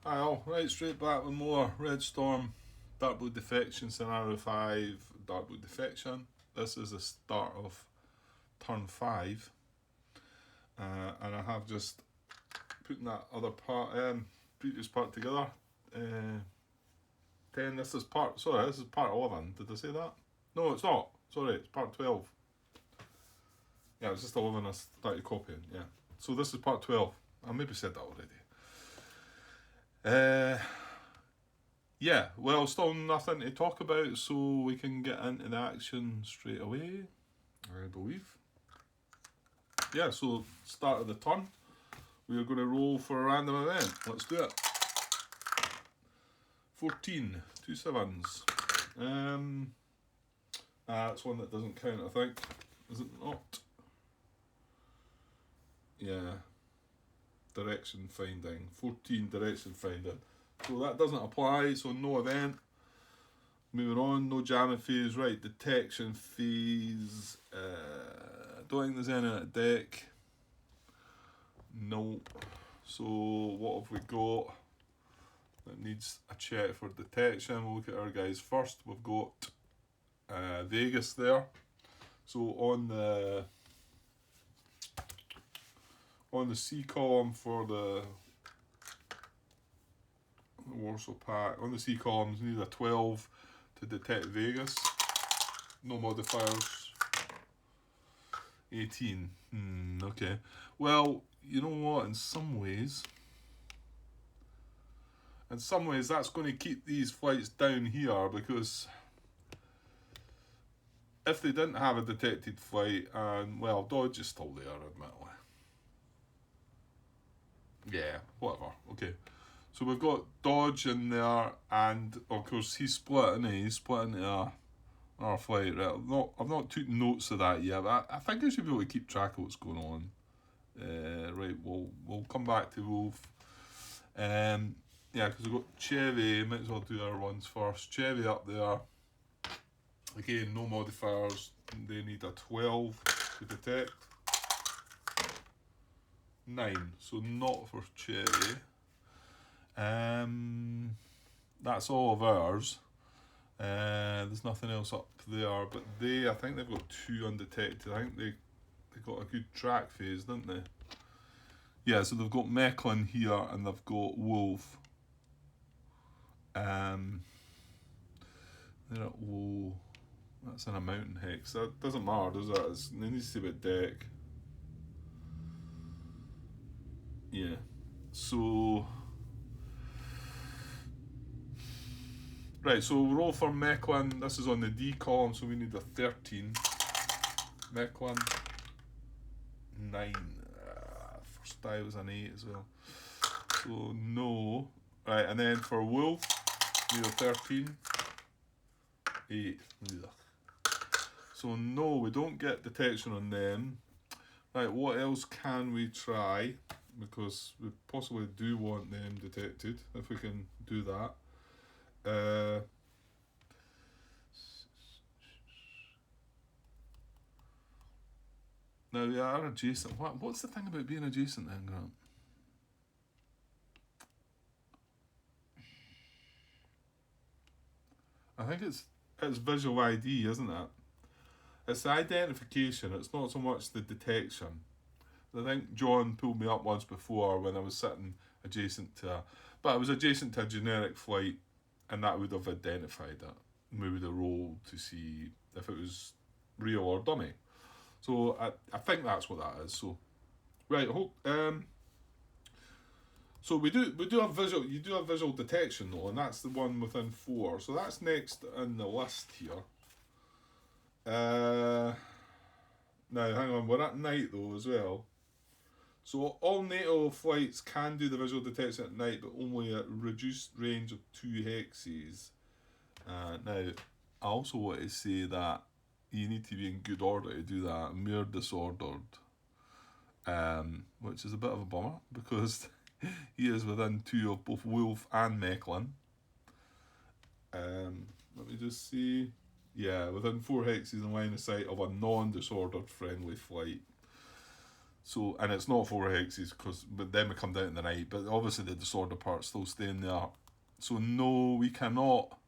Hi all, right, straight back with more Red Storm, Dark Blue Defection, Scenario 5, Dark Blue Defection. This is the start of turn 5, and I have just put that other part, previous part together. 10, this is part 11, did I say that? No, it's not, sorry, it's part 12. Yeah, it's just 11 I started copying, yeah. So this is part 12, I maybe said that already. Yeah, well, still nothing to talk about, so we can get into the action straight away, I believe. Yeah, so start of the turn. We are going to roll for a random event. Let's do it. 14, 2 sevens. That's one that doesn't count, I think. Is it not? Yeah. Direction finding. 14, direction finding. So that doesn't apply, so no event. Moving on, no jamming phase, right, detection phase. Don't think there's any on the deck. No. So what have we got that needs a check for detection? We'll look at our guys first. We've got Vegas there. So on the C column for the Warsaw pack, on the C columns you need a 12 to detect Vegas. No modifiers. 18. Okay. Well, you know what? In some ways, that's going to keep these flights down here, because if they didn't have a detected flight, and well, Dodge is still there, admittedly. Yeah, whatever. Okay. So we've got Dodge in there, and of course he's split, isn't he? He's split into another flight. Right? I've not taken notes of that yet, but I think I should be able to keep track of what's going on. Right, we'll come back to Wolf. Yeah, because we've got Chevy. Might as well do our ones first. Chevy up there. Again, no modifiers. They need a 12 to detect. 9, so not for Chevy. That's all of ours. There's nothing else up there, but I think they've got 2 undetected. I think they got a good track phase, didn't they? Yeah, so they've got Mechlin here and they've got Wolf. They're at low. That's in a mountain hex. That doesn't matter, does it? It needs to be a deck. Yeah. So. Right, so we'll roll for Mechlin. This is on the D column, so we need a 13. Mechlin. 9. First die was an 8 as well. So no. Right, and then for Wolf, we need a 13. 8. So no, we don't get detection on them. Right, what else can we try? Because we possibly do want them detected, if we can do that. Now we are adjacent. What's the thing about being adjacent then, Grant? I think it's visual ID, isn't it? It's the identification. It's not so much the detection. I think John pulled me up once before when I was sitting adjacent to but I was adjacent to a generic flight, and that would have identified it. We would have rolled to see if it was real or dummy. So I think that's what that is. So right, so we do have visual. You do have visual detection though, and that's the one within 4. So that's next in the list here. Now hang on, we're at night though as well. So all NATO flights can do the visual detection at night, but only at reduced range of 2 hexes. Now, I also want to say that you need to be in good order to do that. Mere disordered, which is a bit of a bummer because he is within 2 of both Wolf and Mechlin. Let me just see. Yeah, within 4 hexes in line of sight of a non-disordered friendly flight. So, and it's not 4 hexes, but then we come down to the night. But obviously the disorder part's still staying there. So no, we cannot.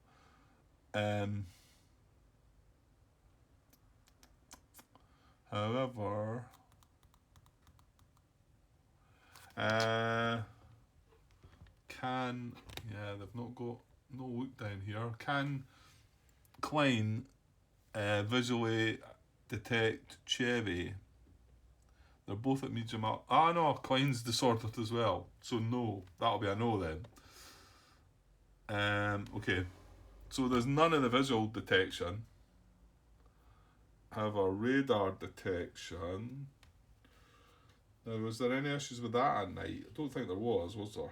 However, they've not got no look down here. Can Klein visually detect Chevy? They're both at medium up. Ah no, Klein's disordered as well. So no, that'll be a no then. Okay, so there's none of the visual detection. However, radar detection. Now, was there any issues with that at night? I don't think there was there?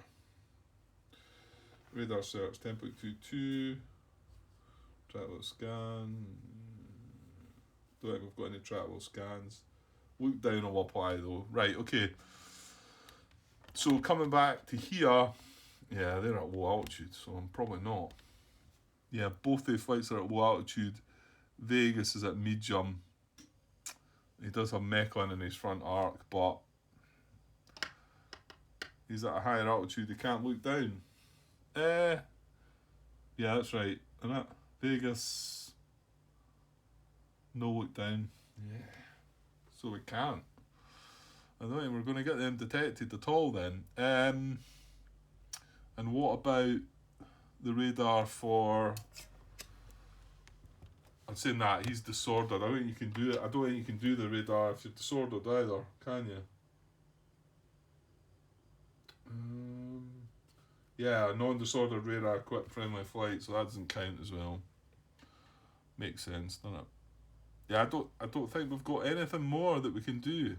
Radar search 10.22. Trackable scan. Don't think we've got any trackable scans. Look down will apply though. Right, okay. So coming back to here, yeah, they're at low altitude, so I'm probably not. Yeah, both the flights are at low altitude. Vegas is at medium. He does have Mechlin in his front arc, but he's at a higher altitude. He can't look down. Yeah, that's right. Isn't it? Vegas, no look down. Yeah. So we can't. I don't think we're going to get them detected at all then. And what about the radar for... I'm saying that, he's disordered. I don't think you can do it. I don't think you can do the radar if you're disordered either, can you? Yeah, non-disordered radar equipped friendly flight, so that doesn't count as well. Makes sense, doesn't it? Yeah, I don't think we've got anything more that we can do.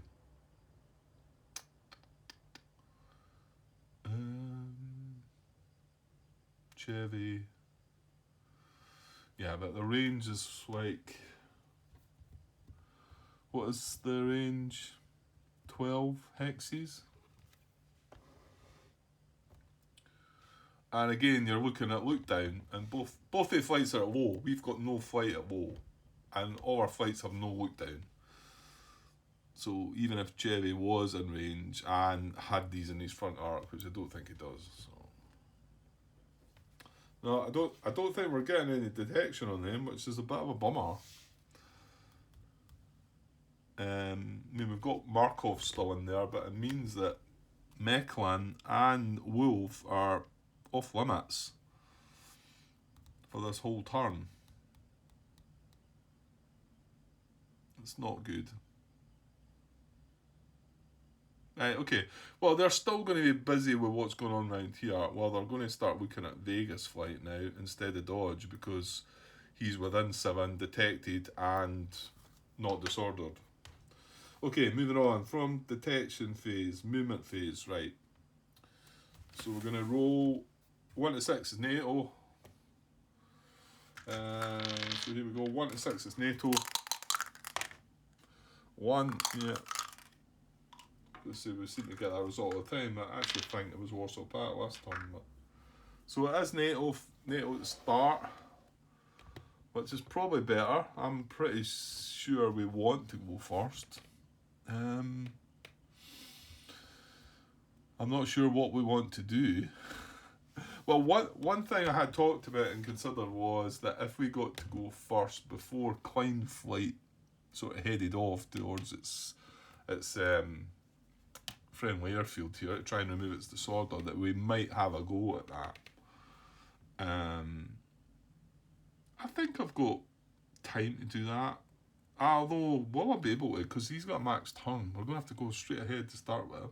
Chevy. Yeah, but the range is like... What is the range? 12 hexes? And again, you're looking at look down, and both the flights are at low. We've got no flight at low, and all our flights have no look down. So even if Chevy was in range and had these in his front arc, which I don't think he does. So. No, I don't think we're getting any detection on them, which is a bit of a bummer. I mean, we've got Markov still in there, but it means that Mechlin and Wolf are off limits for this whole turn. It's not good. Right, okay. Well, they're still going to be busy with what's going on around here. Well, they're going to start looking at Vegas flight now instead of Dodge because he's within 7, detected and not disordered. Okay, moving on from detection phase, movement phase, right. So we're going to roll 1 to 6 is NATO. So here we go, 1 to 6 is NATO. 1, yeah. Let's see, we seem to get that result all the time. I actually think it was Warsaw Pat last time. But... So it is NATO to start, which is probably better. I'm pretty sure we want to go first. I'm not sure what we want to do. Well, one thing I had talked about and considered was that if we got to go first before Klein flight sort of headed off towards its friendly airfield here to try and remove its disorder, that we might have a go at that. I think I've got time to do that. Although, will I be able to? Because he's got a max turn. We're going to have to go straight ahead to start with.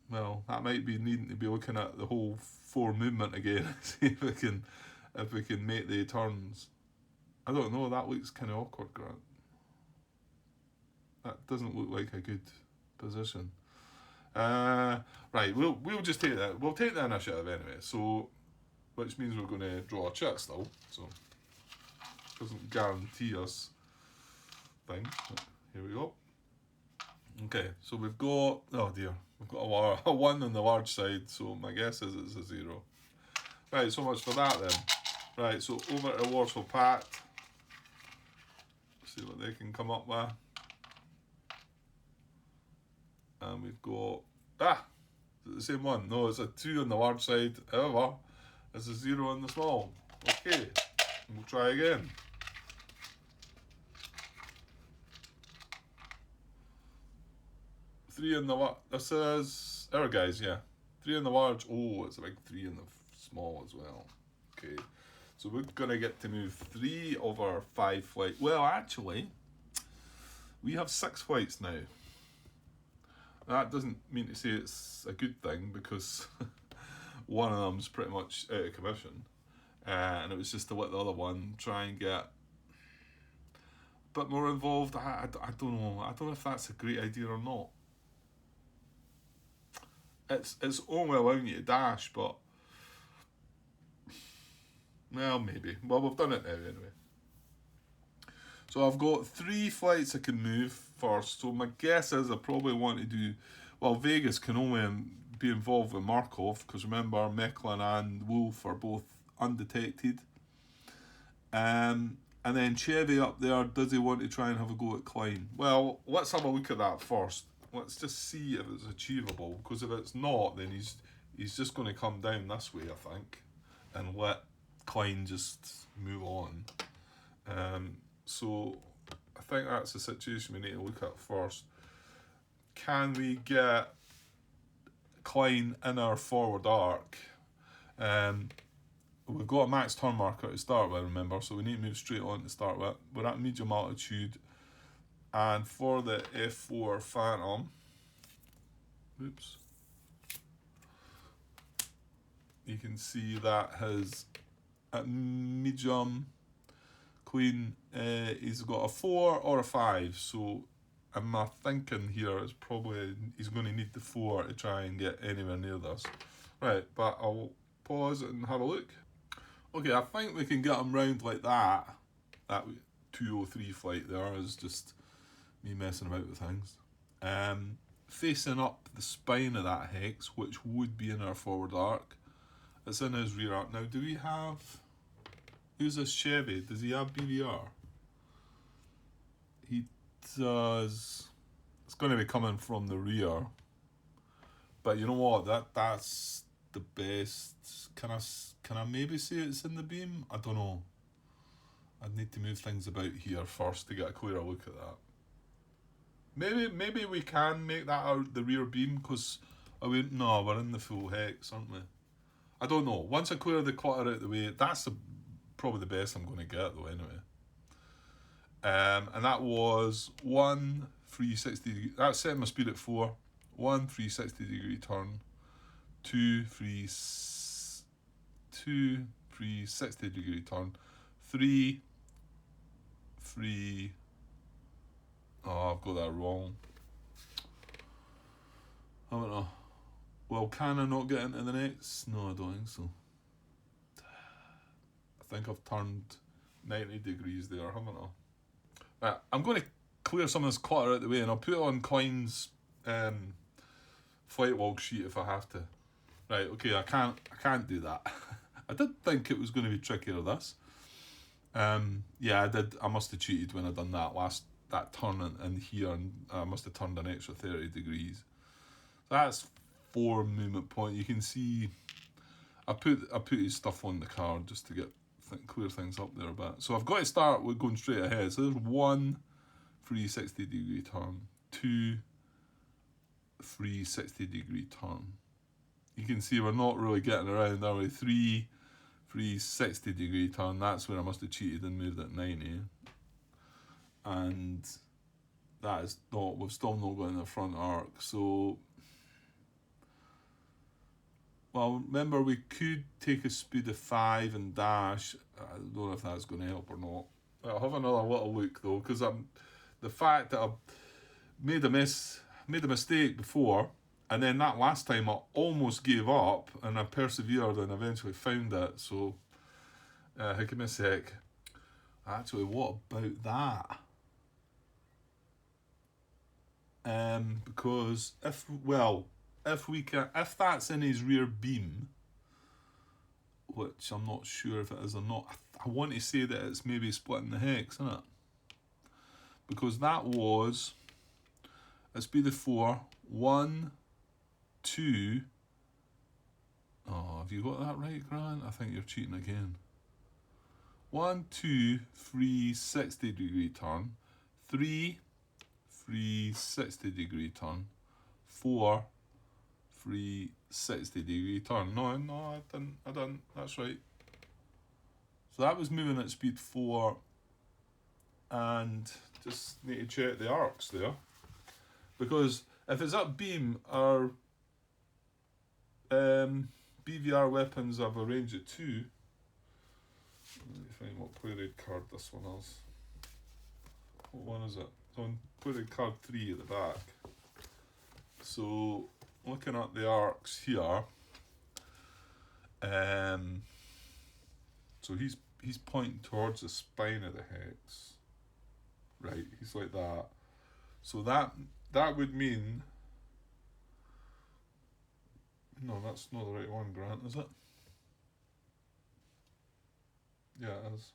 Well, that might be needing to be looking at the whole 4 movement again. See if we can make the turns. I don't know, that looks kind of awkward, Grant. That doesn't look like a good position. Right, we'll just take that. We'll take the initiative anyway. So, which means we're going to draw a chit still. So, doesn't guarantee us things. Here we go. Okay, so we've got, oh dear, we've got a 1 on the large side, so my guess is it's a 0. Right, so much for that then. Right, so over to Warsaw Pat. See what they can come up with. And we've got, is it the same one? No, it's a 2 on the large side. However, it's a 0 on the small. Okay, we'll try again. Three in the this is our guys, yeah. 3 in the large. Oh, it's a big 3 in the small as well. Okay, so we're gonna get to move 3 of our 5 flights. Well, actually, we have 6 flights now. That doesn't mean to say it's a good thing, because one of them's pretty much out of commission, and it was just to let the other one try and get a bit more involved. I don't know. I don't know if that's a great idea or not. It's only allowing you to dash, but well, maybe. Well, we've done it now anyway. So I've got 3 flights I can move first. So my guess is I probably want to do, well, Vegas can only be involved with Markov, because remember, Mechlin and Wolf are both undetected. And then Chevy up there, does he want to try and have a go at Klein? Well, let's have a look at that first. Let's just see if it's achievable, because if it's not, then he's just going to come down this way, I think, and let Klein just move on. So I think that's the situation we need to look at first. Can we get Klein in our forward arc? We've got a max turn marker to start with, remember, so we need to move straight on to start with. We're at medium altitude, and for the F4 Phantom, oops, you can see that his at medium clean, he's got a 4 or a 5, so my thinking here is probably he's going to need the 4 to try and get anywhere near this. Right, but I'll pause it and have a look. Okay, I think we can get him round like that. That 203 flight there is just me messing about with things. Facing up the spine of that hex, which would be in our forward arc. It's in his rear arc. Now, do we have... Who's this Chevy? Does he have BBR? He does. It's going to be coming from the rear. But you know what? That's the best. Can I maybe say it's in the beam? I don't know. I'd need to move things about here first to get a clearer look at that. Maybe we can make that out the rear beam, because we're in the full hex, aren't we? I don't know. Once I clear the clutter out the way, that's probably the best I'm going to get though anyway. And that was 1 360 degree. That's setting my speed at 4. 1 360 degree turn. 2 360 degree turn. 3 Oh, I've got that wrong. I don't know. Well, can I not get into the next? No, I don't think so. I think I've turned 90 degrees there, haven't I? Right, I'm going to clear some of this clutter out the way, and I'll put it on Klein's flight log sheet if I have to. Right, okay, I can't do that. I did think it was going to be trickier, this. Yeah, I did. I must have cheated when I done that turn in here, and I must have turned an extra 30 degrees. That's 4 movement point. You can see I put his stuff on the card just to get clear things up there a bit. So I've got to start with going straight ahead. So there's 1 360 degree turn, 2 360 degree turn. You can see we're not really getting around, are we? 3 360 degree turn. That's where I must have cheated and moved at 90. And that is not, we've still not got in the front arc. So, well, remember we could take a speed of 5 and dash. I don't know if that's going to help or not. I'll have another little look though, because the fact that I made a mistake before, and then that last time I almost gave up, and I persevered and eventually found it. So, give me a sec. Actually, what about that? Because if that's in his rear beam, which I'm not sure if it is or not, I want to say that it's maybe splitting the hex, isn't it? Because that was a speed of 4, 1, 2. Oh, have you got that right, Grant? I think you're cheating again. 1, 2, 3, 60-degree turn. 3, 3, 60-degree turn. 4, 3, 60-degree turn. No, I didn't. That's right. So that was moving at speed 4, and just need to check the arcs there. Because if it's up beam, our BVR weapons have a range of 2. Let me find what play rate card this one is. What one is it? It's on play rate card 3 at the back. So looking at the arcs here, so he's pointing towards the spine of the hex. Right, he's like that. So that would mean, no, that's not the right one, Grant, is it? Yeah, it is.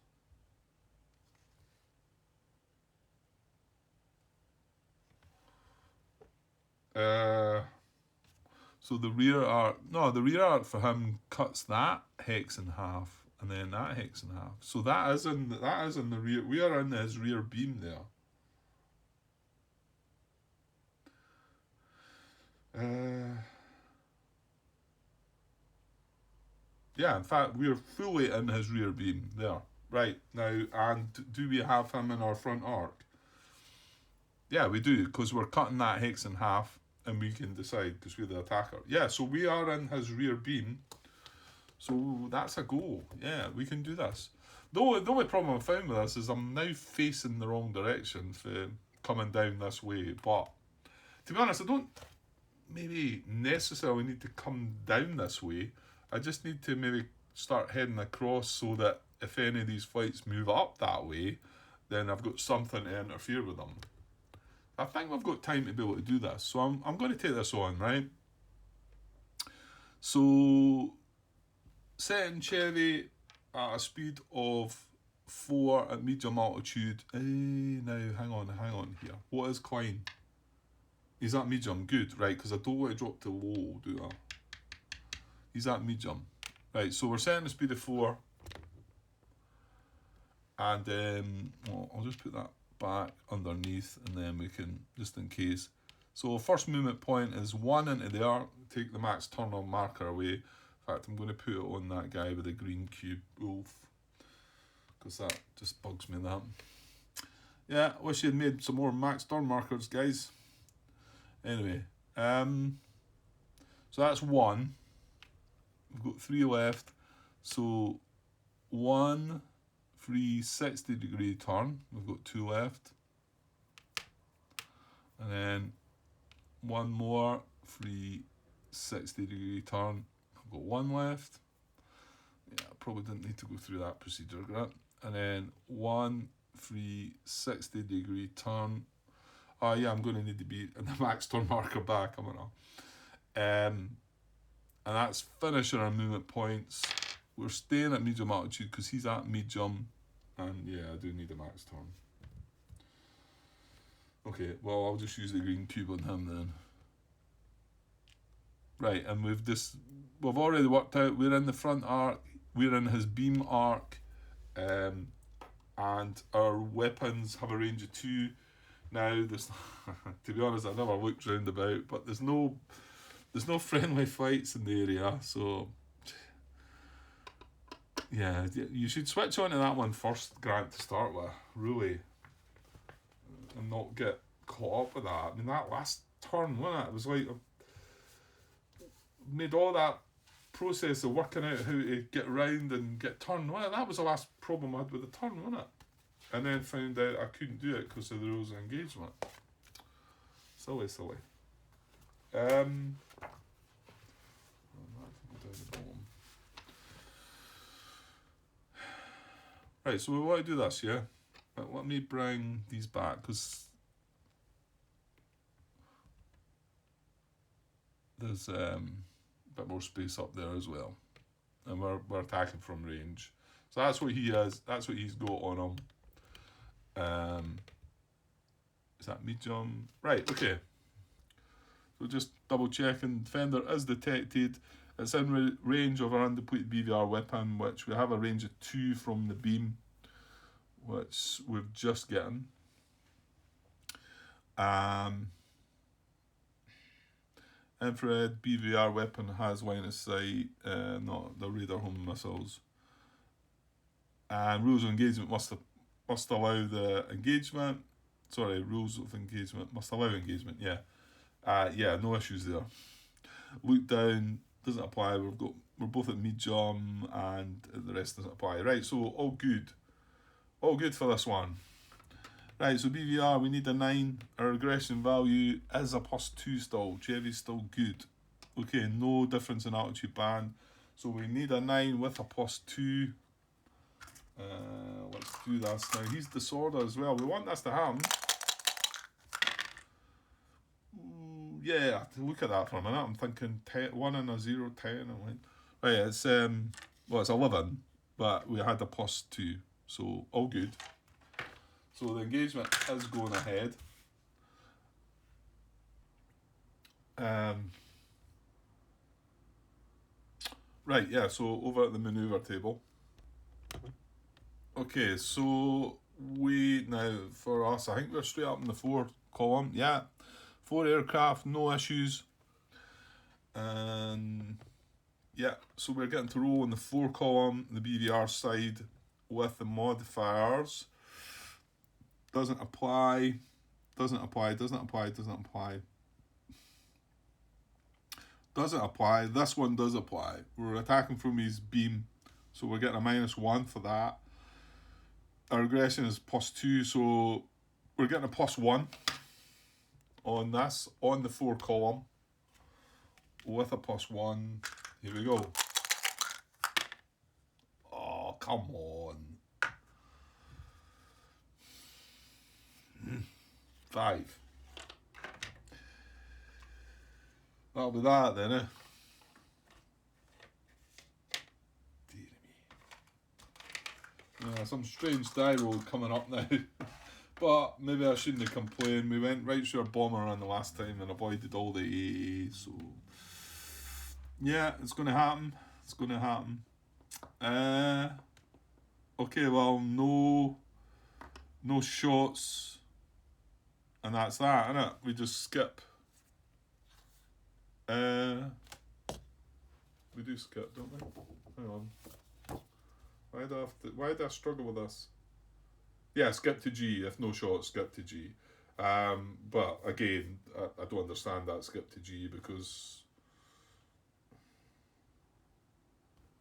So the rear arc for him cuts that hex in half, and then that hex in half. So that is in the rear. We are in his rear beam there. Yeah, in fact, we're fully in his rear beam there. Right, now, and do we have him in our front arc? Yeah, we do, because we're cutting that hex in half, and we can decide, because we're the attacker. Yeah, so we are in his rear beam, so that's a goal. Yeah, we can do this. The only problem I've found with this is I'm now facing the wrong direction for coming down this way, but to be honest, I don't maybe necessarily need to come down this way. I just need to maybe start heading across so that if any of these flights move up that way, then I've got something to interfere with them. I think we've got time to be able to do this, so I'm going to take this on, right? So, setting Chevy at a speed of 4 at medium altitude. Now, hang on here. What is Klein? He's at medium, good, right, because I don't want to drop to low, do I? He's at medium. Right, so we're setting the speed of 4. And, well, I'll just put that back underneath, and then we can, just in case. So first movement point is 1 into the arc, take the max turn on marker away. In fact, I'm going to put it on that guy with the green cube, Wolf, because that just bugs me, that. Yeah, wish you'd made some more max turn markers, guys. Anyway, so that's 1. We've got 3 left. So 1, 3, 60-degree turn. We've got 2 left. And then 1 more, 3, 60-degree turn. I've got 1 left. Yeah, I probably didn't need to go through that procedure, Grant. And then 1, 3, 60-degree turn. Oh yeah, I'm going to need to be in the max turn marker back, I'm gonna. And that's finishing our movement points. We're staying at medium altitude because he's at medium. And yeah, I do need a max turn. Okay, well, I'll just use the green cube on him then. Right, and we've already worked out, we're in the front arc, we're in his beam arc, and our weapons have a range of 2. Now, there's, to be honest, I never looked round about, but there's no friendly fights in the area, so yeah, you should switch on to that one first, Grant, to start with, really, and not get caught up with that. I mean, that last turn, wasn't it? It was like, made all that process of working out how to get round and get turned. Well, that was the last problem I had with the turn, wasn't it? And then found out I couldn't do it because of the rules of engagement. Silly. Right, so we want to do this, yeah? Let me bring these back, because there's a bit more space up there as well. And we're attacking from range. So that's what he has, that's what he's got on him. Is that medium? Right, okay. So just double checking. Defender is detected. It's in range of our undepleted BVR weapon, which we have a range of 2 from the beam, which we've just gotten. Infrared BVR weapon has line of sight, not the radar home missiles. And rules of engagement must allow the engagement. Sorry, rules of engagement must allow engagement. Yeah, yeah, no issues there. Look down doesn't apply. We're both at medium, and the rest doesn't apply. Right, so all good for this one. Right, so BVR, we need a 9. Our aggression value is a +2 still. Chevy's still good. Okay, no difference in altitude band. So we need a 9 with a +2. Let's do this now. He's disorder as well. We want this to happen. Yeah, look at that for a minute. I'm thinking 1 and a 0, 10. I'm like, right, it's it's 11, but we had a +2, so all good. So the engagement is going ahead. Right, yeah, so over at the manoeuvre table. Okay, so now for us, I think we're straight up in the 4 column. Yeah, 4 aircraft, no issues. And yeah, so we're getting to roll in the 4 column, the BVR side with the modifiers. Doesn't apply. Doesn't apply. This one does apply. We're attacking from his beam, so we're getting a -1 for that. Our aggression is +2, so we're getting a +1 on this, on the 4 column, with a +1. Here we go. Oh, come on. 5. That'll be that then, eh? Dear me. Yeah, some strange die roll coming up now. But maybe I shouldn't have complained. We went right through our bomber on the last time and avoided all the AA, so yeah, it's gonna happen. Okay, well, no shots, and that's that, innit? We just skip. We do skip, don't we? Hang on. Why do I struggle with this? Yeah, skip to G. If no shots, skip to G. But again, I don't understand that skip to G, because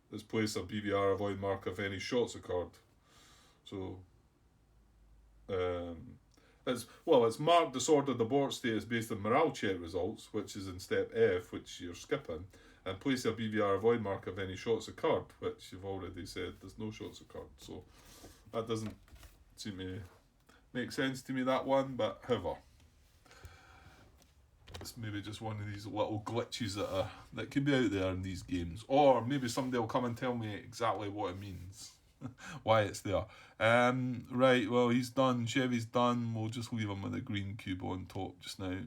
this place a BVR avoid Markov any shots occurred. So it's marked disordered abort status based on morale check results, which is in step F, which you're skipping, and place a BVR avoid mark of any shots occurred, which you've already said there's no shots occurred. So that doesn't seem to make sense to me, that one, but however, it's maybe just one of these little glitches that could be out there in these games, or maybe somebody will come and tell me exactly what it means. Why it's there. Right, well, he's done. Chevy's done. We'll just leave him with a green cube on top just now.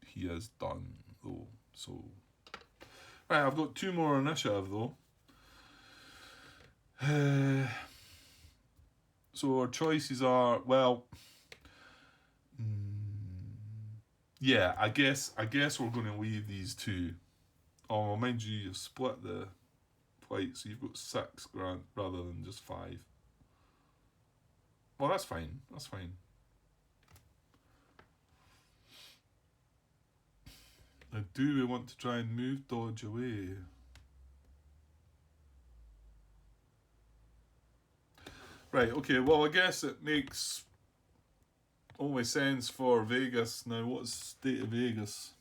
He is done, though. So, right, I've got 2 more initiative, though. So our choices are, well, yeah, I guess we're going to leave these 2. Oh, mind you, you've split the plate, so you've got 6 grand rather than just 5. Well, that's fine. Now, do we want to try and move dodge away? Right, okay, well, I guess it makes only sense for Vegas. Now, what's the state of Vegas?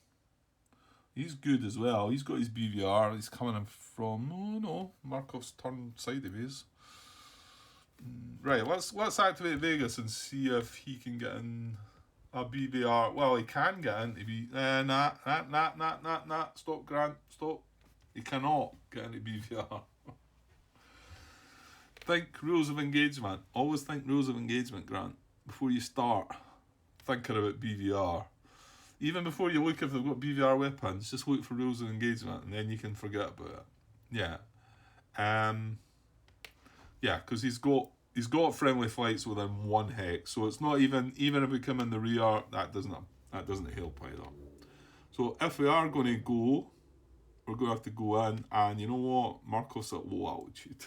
He's good as well. He's got his BVR. He's coming in from... No. Markov's turned sideways. Right, let's activate Vegas and see if he can get in a BVR. Well, he can get in if he... Nah. Stop, Grant. Stop. He cannot get into BVR. Think rules of engagement. Always think rules of engagement, Grant, before you start thinking about BVR. Even before you look if they've got BVR weapons, just look for rules of engagement, and then you can forget about it. Yeah. Yeah, because he's got friendly flights within 1 hex, so it's not even if we come in the rear, that doesn't help either. So if we are going to go, we're going to have to go in, and you know what? Markov's at low altitude.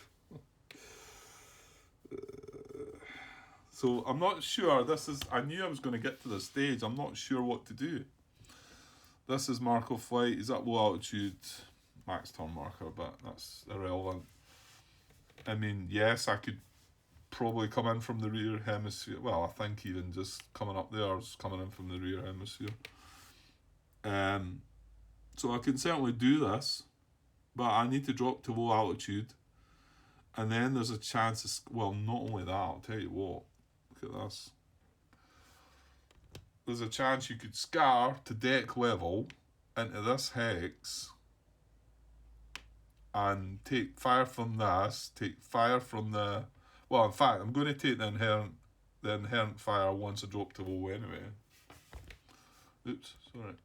So I'm not sure. I knew I was going to get to this stage. I'm not sure what to do. This is Markov flight. He's at low altitude. Max turn marker, but that's irrelevant. I mean, yes, I could probably come in from the rear hemisphere. Well, I think even just coming up there is coming in from the rear hemisphere. So I can certainly do this, but I need to drop to low altitude. And then there's a chance, well, not only that, I'll tell you what, look at this. There's a chance you could scar to deck level into this hex and take fire from this, take fire from the... Well, in fact, I'm going to take the inherent fire once I drop to low anyway. Oops, sorry.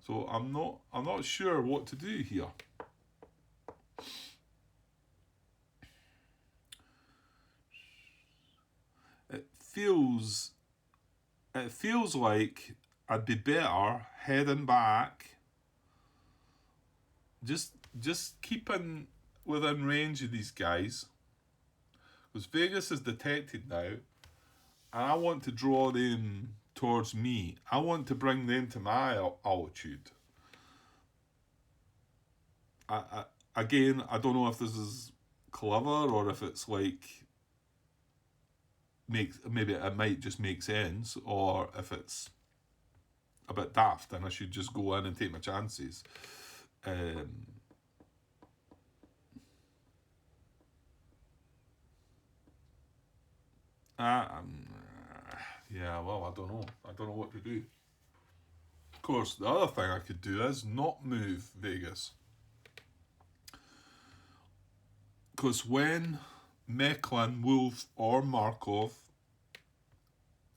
So I'm not sure what to do here. It feels like I'd be better heading back, just keeping within range of these guys, because Vegas is detected now, and I want to draw them towards me. I want to bring them to my altitude. Again, I don't know if this is clever or if it's like maybe it might just make sense, or if it's a bit daft and I should just go in and take my chances. Yeah, well, I don't know. I don't know what to do. Of course, the other thing I could do is not move Vegas. Because when Mechlin, Wolf, or Markov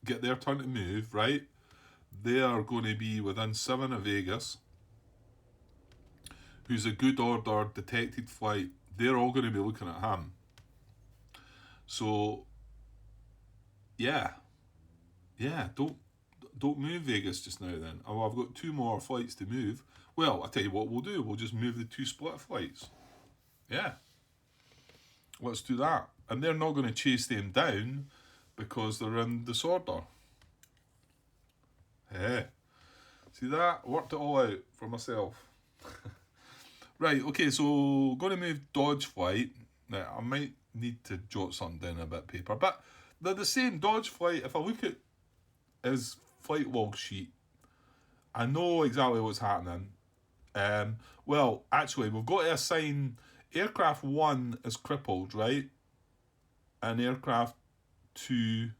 get their turn to move, right, they are going to be within 7 of Vegas, who's a good order, detected flight. They're all going to be looking at him. So, yeah, don't move Vegas just now then. Oh, I've got 2 more flights to move. Well, I'll tell you what we'll do. We'll just move the 2 split flights. Yeah. Let's do that. And they're not going to chase them down because they're in disorder. Hey. See that? Worked it all out for myself. Right, okay, so going to move dodge flight. Now, I might need to jot something down on a bit of paper, but they're the same dodge flight. If I look at his flight log sheet, I know exactly what's happening. Well, actually, we've got to assign aircraft 1 is crippled, right? And aircraft 2,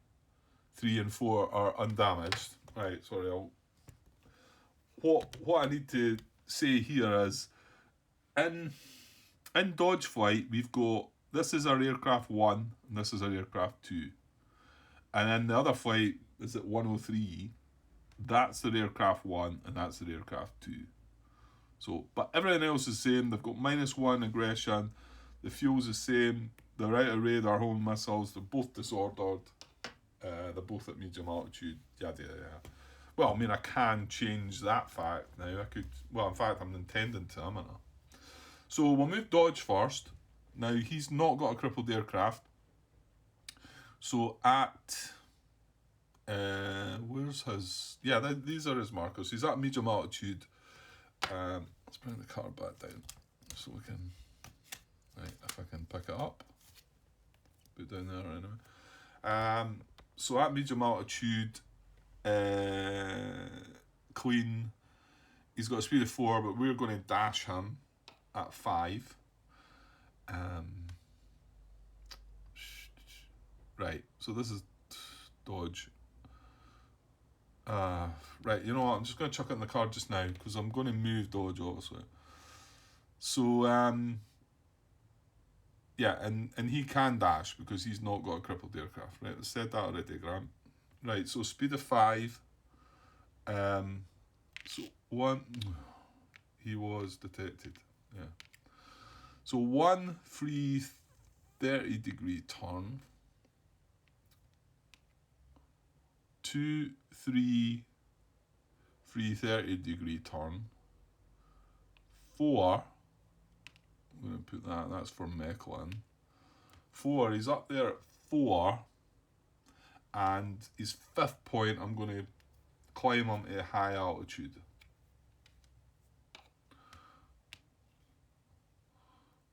3, and 4 are undamaged. Right, sorry, what I need to say here is, in dodge flight, we've got, this is our aircraft 1, and this is our aircraft 2. And then the other flight is at 103, that's their aircraft 1, and that's their aircraft 2. So, but everything else is the same. They've got -1 aggression, the fuel's the same, they're out of radar home missiles, they're both disordered, they're both at medium altitude, yada yada. Well, I mean, I can change that fact now. I could, well, in fact, I'm intending to, am I not? So we'll move dodge first. Now, he's not got a crippled aircraft. So at, where's his, yeah, these are his markers. He's at medium altitude. Let's bring the card back down so we can, right, if I can pick it up. Put it down there anyway. So at medium altitude, clean, he's got a speed of 4, but we're going to dash him at 5. Right, so this is dodge. Right, you know what, I'm just going to chuck it in the card just now because I'm going to move dodge, obviously. So, yeah, and he can dash because he's not got a crippled aircraft. Right, I said that already, Grant. Right, so speed of 5. So one, he was detected. Yeah. So 1 free 30-degree turn. 2 3 free 30-degree turn. 4. I'm going to put that. That's for Mechlin. 4. He's up there at 4. And his 5th point, I'm going to climb him to high altitude.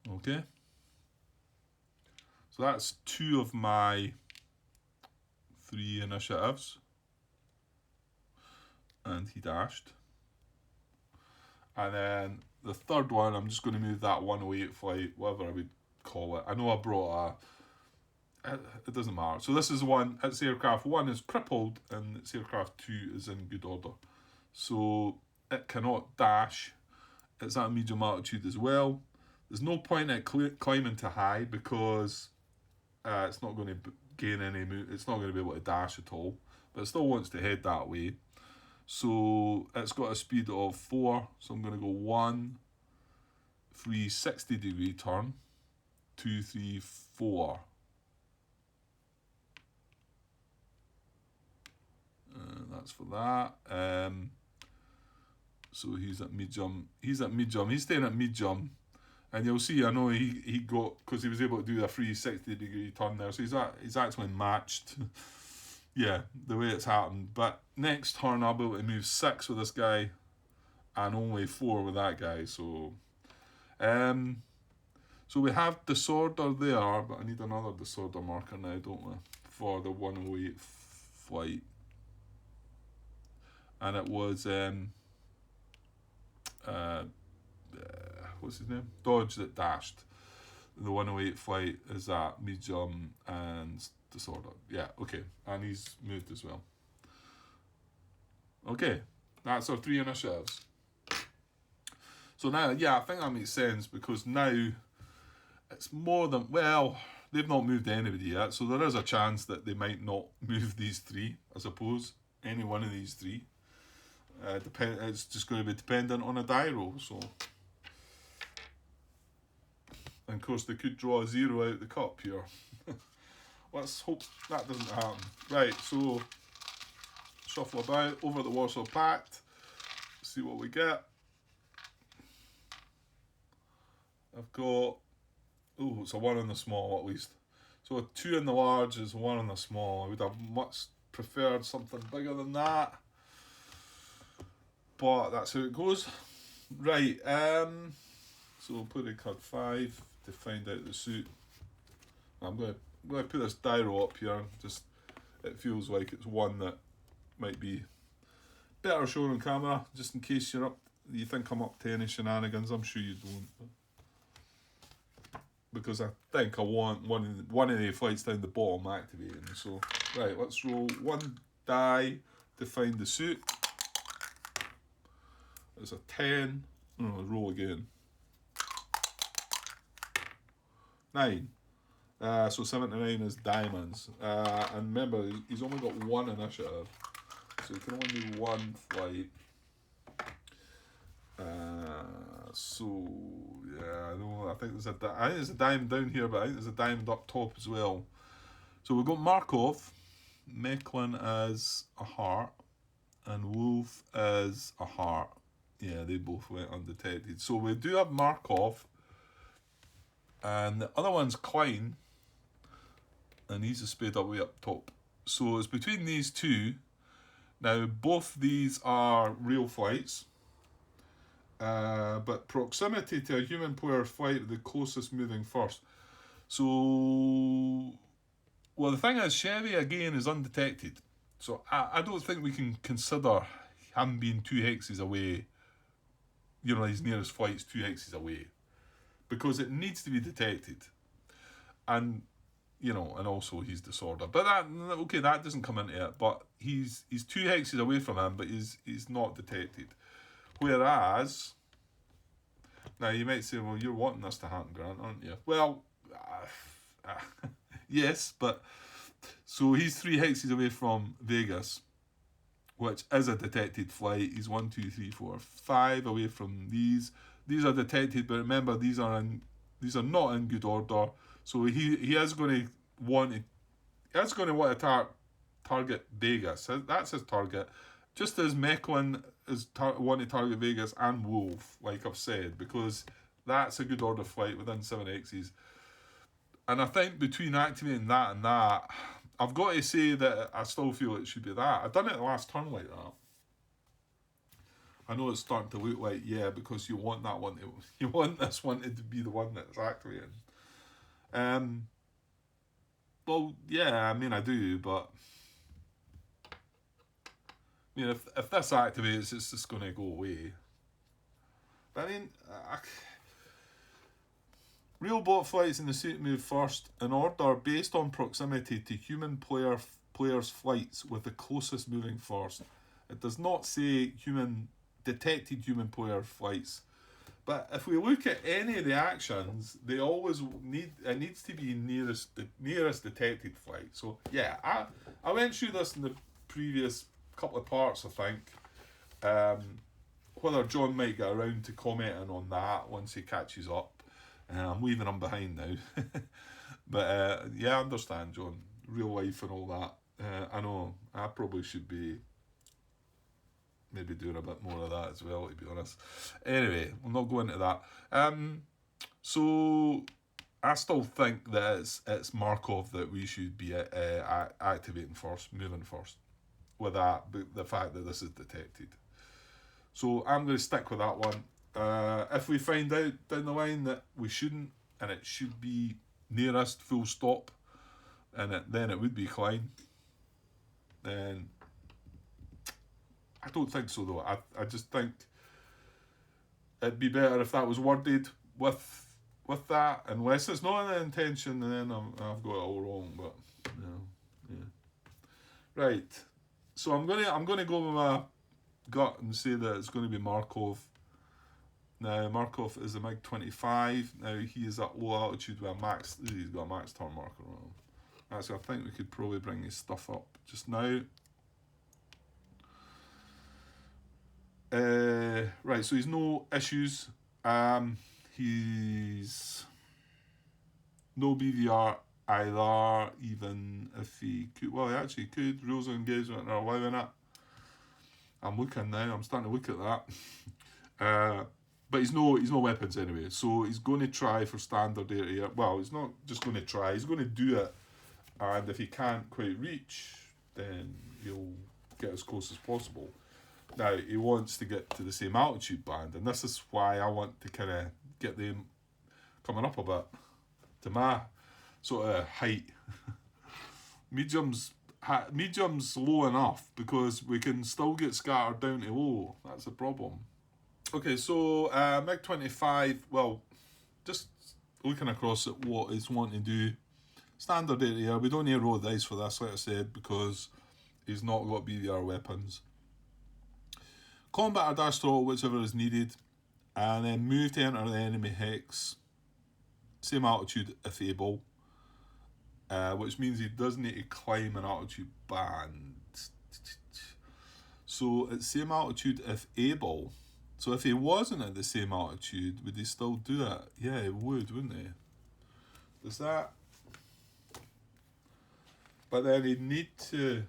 Okay. So that's 2 of my 3 initiatives. And he dashed. And then the 3rd one, I'm just going to move that 108 flight, whatever I would call it. I know I brought it doesn't matter. So this is one, it's aircraft 1 is crippled and it's aircraft 2 is in good order. So it cannot dash. It's at a medium altitude as well. There's no point in climbing to high because it's not going to gain any it's not going to be able to dash at all. But it still wants to head that way. So it's got a speed of 4. So I'm going to go 1 free 60-degree turn. 2 3 4. That's for that. So he's at medium. He's staying at medium. And you'll see, I know he got, because he was able to do a free 60-degree turn there. So he's actually matched. Yeah, the way it's happened. But next turn I'll be able to move 6 with this guy and only 4 with that guy. So so we have disorder there, but I need another disorder marker now, don't we? For the 108 flight. And it was what's his name? Dodge that dashed. The 108 flight is at medium and disorder. Yeah, okay. And he's moved as well. Okay, that's our 3 initiatives. So now, yeah, I think that makes sense because now it's more than, well, they've not moved anybody yet, so there is a chance that they might not move these 3, I suppose. Any one of these 3. It's just going to be dependent on a die roll, so. And of course, they could draw a 0 out the cup here. Let's hope that doesn't happen. Right, so shuffle about over the Warsaw Pact. See what we get. I've got, it's a 1 on the small at least. So a 2 in the large is 1 on the small. I would have much preferred something bigger than that. But that's how it goes. Right, so we'll put in card 5 to find out the suit. I'm going to put this die roll up here. Just, it feels like it's one that might be better shown on camera, just in case you think I'm up to any shenanigans. I'm sure you don't. Because I think I want one of the flights down the bottom activating. So, right, let's roll 1 die to find the suit. There's a 10. No, roll again. 9. So 79 is diamonds. And remember, he's only got 1 initiative. So he can only do 1 flight. So yeah, I think there's a diamond down here, but I think there's a diamond up top as well. So we've got Markov, Mechlin as a heart, and Wolf as a heart. Yeah, they both went undetected. So we do have Markov, and the other one's Klein, and he's a spade up way up top. So it's between these 2. Now both these are real flights. But proximity to a human player flight, the closest moving first. So, well, the thing is, Chevy again is undetected. So I don't think we can consider him being 2 hexes away. You know, his nearest flight's 2 hexes away, because it needs to be detected, and you know, and also he's disorder. But that doesn't come into it. But he's 2 hexes away from him, but he's not detected. Whereas, now you might say, well, you're wanting this to happen, Grant, aren't you? Well, yes, but so he's 3 hexes away from Vegas, which is a detected flight. He's 1, 2, 3, 4, 5 away from these. These are detected, but remember these are not in good order. So he is going to want to target Vegas. That's his target. Just as Mechlin is want to target Vegas and Wolf, like I've said, because that's a good order flight within 7Xs. And I think between activating that and that, I've got to say that I still feel it should be that. I've done it the last turn like that. I know it's starting to look like, yeah, because you want that one you want this one to be the one that's activating. Well, yeah, I mean I do, but I mean if this activates, it's just going to go away. But I mean, real bot flights in the suit move first in order based on proximity to human players' flights with the closest moving first. It does not say detected human player flights. But if we look at any of the actions, they always needs to be nearest detected flight. So yeah, I went through this in the previous couple of parts, I think. Whether John might get around to commenting on that once he catches up. I'm leaving him behind now. But yeah, I understand, John. Real life and all that. I know I probably should be maybe doing a bit more of that as well, to be honest. Anyway, we'll not go into that. So I still think that it's Markov that we should be activating first, moving first, with that, the fact that this is detected. So I'm going to stick with that one. If we find out down the line that we shouldn't, and it should be nearest full stop, and then it would be Klein, then I don't think so though. I just think it'd be better if that was worded with that, unless it's not an intention, and then I've got it all wrong. But yeah. Right. So I'm gonna go with my gut and say that it's going to be Markov. Now Markov is a MiG-25. Now he is at low altitude with a max. He's got a max turn marker on him. Actually, I think we could probably bring his stuff up just now. Right, so he's no issues. He's no BVR either, even if he could. Well, he actually could. Rules of engagement are allowing it. I'm looking now. I'm starting to look at that. But he's no weapons anyway. So he's going to try for standard area. Well, he's not just going to try. He's going to do it. And if he can't quite reach, then he'll get as close as possible. Now, he wants to get to the same altitude band, and this is why I want to kind of get them coming up a bit to my sort of height. Medium's low enough because we can still get scattered down to low. That's the problem. Okay, so MiG-25, well, just looking across at what he's wanting to do. Standard area, we don't need to roll the dice for this, like I said, because he's not got BVR weapons. Combat or dash throttle, whichever is needed, and then move to enter the enemy hex. Same altitude if able, which means he does need to climb an altitude band. So it's same altitude if able. So if he wasn't at the same altitude, would he still do it? Yeah, he would, wouldn't he? Does that? But then he'd need to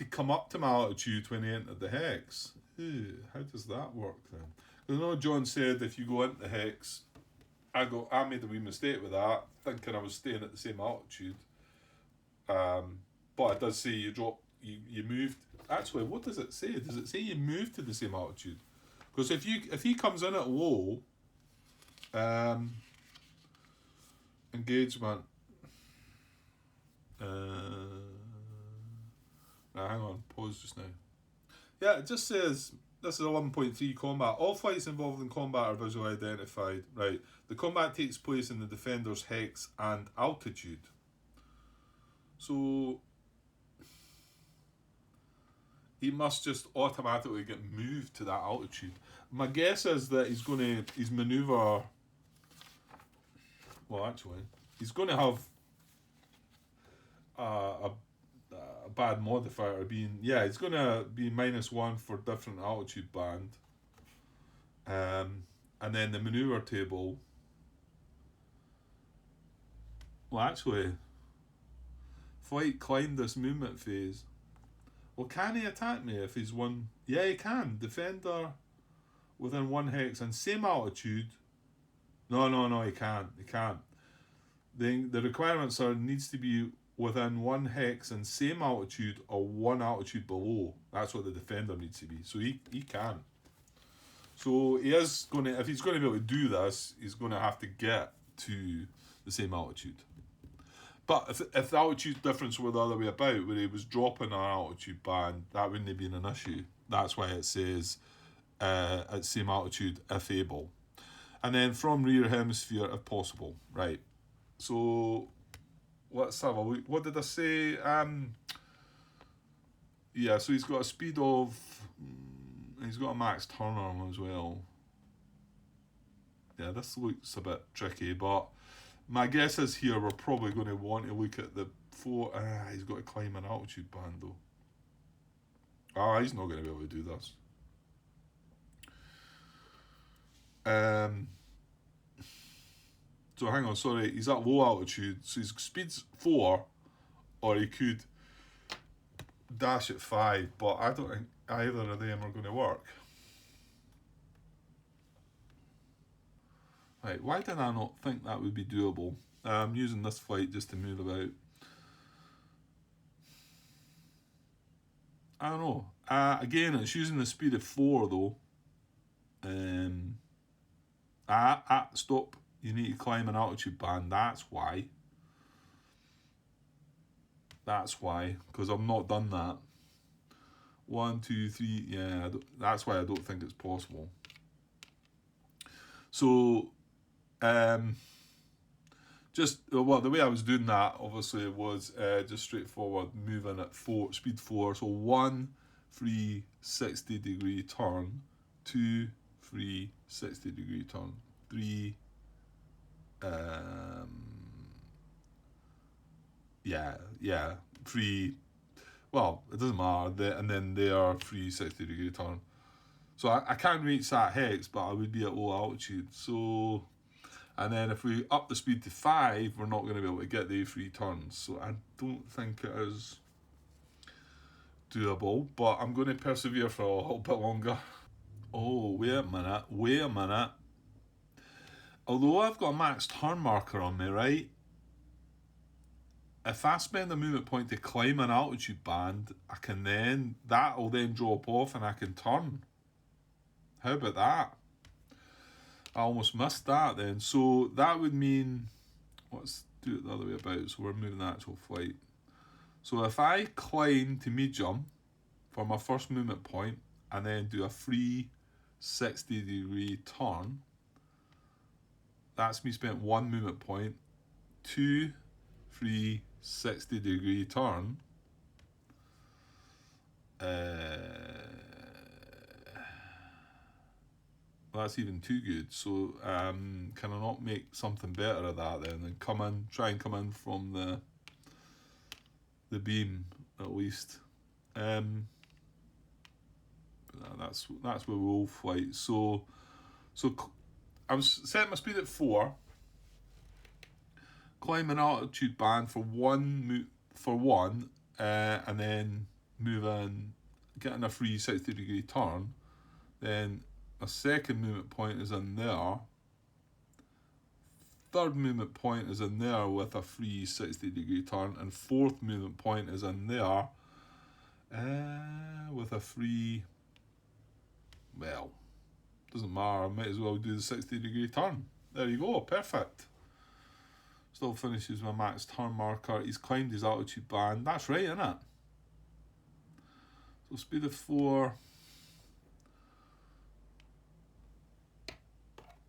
come up to my altitude when he entered the hex. Ooh, how does that work then? I know John said if you go into the hex, I made a wee mistake with that, thinking I was staying at the same altitude. But it does say you moved. Actually, what does it say? Does it say you moved to the same altitude? Because if he comes in at low, engagement. Hang on, pause just now. Yeah, it just says this is 11.3 combat. All flights involved in combat are visually identified. Right, the combat takes place in the defender's hex and altitude. So he must just automatically get moved to that altitude. My guess is that his maneuver. Well, actually, he's going to have a a bad modifier being, yeah, it's going to be -1 for different altitude band. And then the maneuver table. Well, actually, flight climbed this movement phase. Well, can he attack me if he's one? Yeah, he can. Defender within 1 hex and same altitude. No, he can't. He can't. The requirements are needs to be within 1 hex and same altitude or 1 altitude below. That's what the defender needs to be. So he can. So he is going to, if he's going to be able to do this, he's going to have to get to the same altitude. But if the altitude difference were the other way about, where he was dropping our altitude band, that wouldn't have been an issue. That's why it says at same altitude if able. And then from rear hemisphere if possible. Right. So let's have a look. What did I say? Yeah, so he's got a speed of... he's got a max turn arm as well. Yeah, this looks a bit tricky, but my guess is here we're probably going to want to look at the 4... he's got to climb an altitude band though. He's not going to be able to do this. So hang on, sorry, he's at low altitude, so his speed's 4, or he could dash at 5, but I don't think either of them are going to work. Right, why did I not think that would be doable? I'm using this flight just to move about. I don't know. Again, it's using the speed of 4 though. Stop. You need to climb an altitude band. That's why. Because I've not done that. 1, 2, 3. Yeah, that's why I don't think it's possible. So, the way I was doing that obviously was just straightforward, moving at speed 4. So 1 free 60-degree turn, 2 free 60-degree turn, 3 free, well, it doesn't matter, and then they are free 60-degree turn. So I can't reach that hex, but I would be at low altitude. So, and then if we up the speed to 5, we're not going to be able to get the free turns. So I don't think it is doable, but I'm going to persevere for a little bit longer. Oh, wait a minute. Although I've got a max turn marker on me, right? If I spend a movement point to climb an altitude band, that'll then drop off and I can turn. How about that? I almost missed that then. So that would mean, let's do it the other way about. So we're moving the actual flight. So if I climb to medium for my first movement point and then do a free 60-degree turn, that's me spent 1 movement point, 2 free 60-degree turn. That's even too good. So can I not make something better of that then and try and come in from the beam at least. That's where we'll flight. So I'm setting my speed at 4. Climb an altitude band for one, and then move in, getting a free 60-degree turn. Then a second movement point is in there. Third movement point is in there with a free 60-degree turn, and fourth movement point is in there with a free. Well, doesn't matter. I might as well do the 60-degree turn. There you go. Perfect. Still finishes my max turn marker. He's climbed his altitude band. That's right, isn't it? So speed of 4.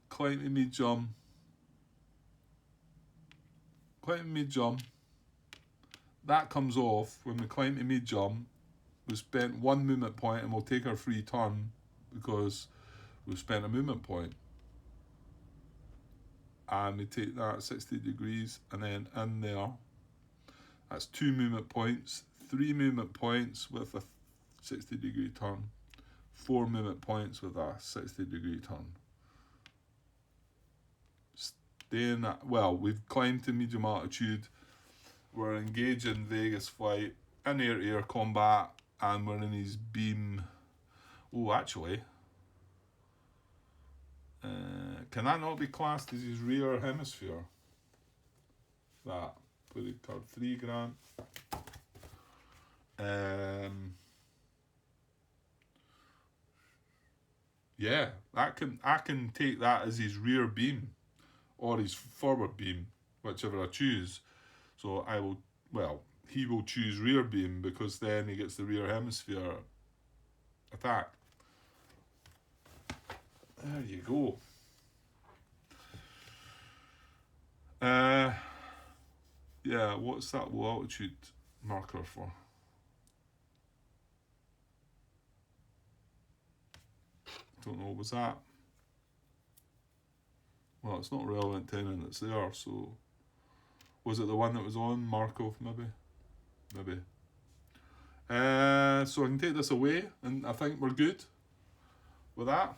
Climb to medium. That comes off when we climb to medium. We've spent 1 movement point and we'll take our free turn because we've spent a movement point. And we take that 60 degrees and then in there. That's 2 movement points, 3 movement points with a 60-degree turn, 4 movement points with a 60-degree turn. Staying at, well, we've climbed to medium altitude, we're engaging Vegas flight in air-to-air combat, and we're in his beam. Oh, actually, can that not be classed as his rear hemisphere? That, put it card 3 grand. Yeah, I can take that as his rear beam or his forward beam, whichever I choose. So I will, well, he will choose rear beam because then he gets the rear hemisphere attack. There you go. Yeah, what's that low altitude marker for? Don't know, was that? Well, it's not relevant to anything that's there, so... Was it the one that was on Markov, maybe? Maybe. So I can take this away, and I think we're good with that.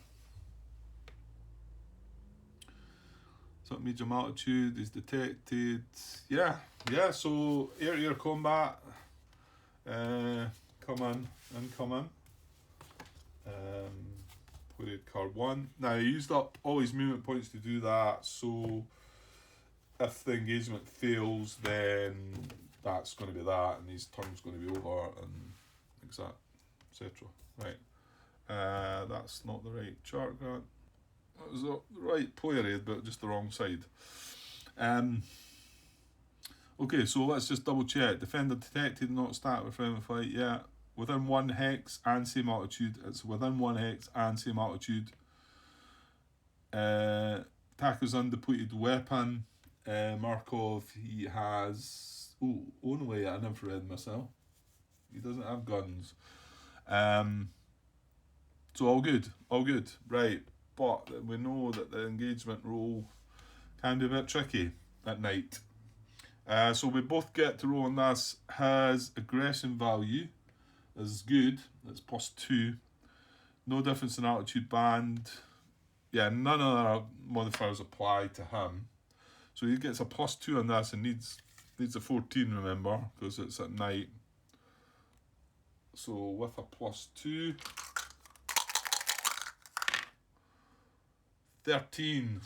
So medium altitude is detected. Yeah, so air-to-air combat. Come in, incoming. Played card 1. Now, he used up all his movement points to do that, so if the engagement fails, then that's going to be that, and his turn's going to be over, and etc. Right. That's not the right chart, Grant. That was the right player aid, but just the wrong side. Okay, so let's just double check. Defender detected, not start with friendly flight. Yeah, within 1 hex and same altitude. It's within 1 hex and same altitude. Attacker's undepleted weapon. Markov, he has... Oh, only an infrared missile. He doesn't have guns. So all good. Right, but we know that the engagement roll can be a bit tricky at night. So we both get to roll on this. Has aggression value is good. It's +2. No difference in altitude band. Yeah, none of our modifiers apply to him. So he gets a +2 on this and needs a 14, remember, because it's at night. So with a +2, 13.